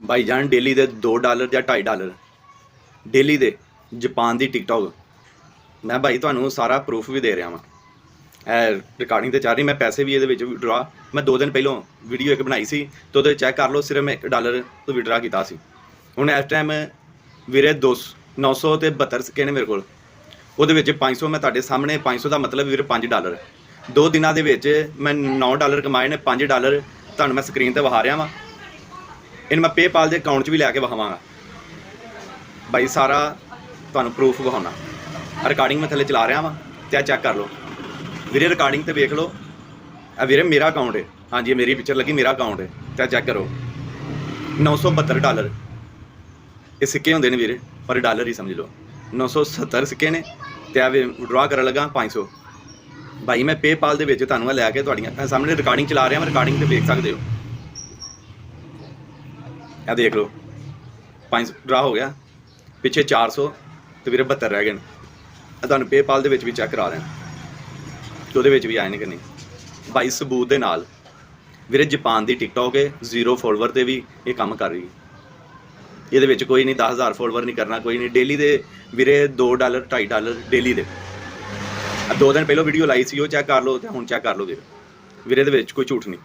भाईजान डेली दे $2 ਜਾਂ $2.5 डेली दे जापान दी टिकटॉक। मैं भाई तुहानू सारा प्रूफ भी दे रहा वा, रिकॉर्डिंग तो चल रही, मैं पैसे भी ये विड्रॉ मैं 2 दिन पहलों वीडियो एक बनाई सी तो चैक कर लो, सिर्फ मैं $1 तो विड्रॉ किया सी। हुण इस टाइम वीरे 972 सिक्के ने मेरे को, वो 500 मैं तुहाडे सामने 500 का मतलब वीरे $5। 2 दिनों के विच मैं $9 कमाए ने, $5 तुहानू मैं स्क्रीन पर विखा रहा वा। इन मैं पेपाल के अकाउंट भी लैके विखावांगा भाई, सारा तुहानू प्रूफ विखाउणा। रिकॉर्डिंग मैं थले चला रहा वा, तो चैक कर लो वीरे, रिकॉर्डिंग तो वेख लो। वीरे मेरा अकाउंट है, हाँ जी मेरी पिक्चर लगी, मेरा अकाउंट है, तो चैक करो। $972 ये सिक्के होंगे ने वीरे, पर डॉलर ही समझ लो। 970 सिक्के ने, तो विड्रॉ कर लगा 500 भाई। मैं पेपाल के तुहानू लैके तुहाडियां सामने रिकॉर्डिंग चला रहा, रिकॉर्डिंग तो देख सकते हो। यह देख लो 500 ड्रा हो गया, पिछे 400 तो वीरे 72 रह गए। तुहानू पेपाल के भी चैक करा देना, तो भी आए ने कि नहीं भाई, सबूत के नाल। वीरे जापान की टिकटॉक है, 0 फॉलोवर से भी ये काम कर रही है। ये कोई नहीं 10,000 फॉलोवर नहीं करना, कोई नहीं। डेली दे वीरे $2 $2.5 डेली दे। 2 दिन पहलों वीडियो लाई सी, वो चैक कर लो, तो हुण चैक कर लो वीरे, वीरे कोई झूठ नहीं।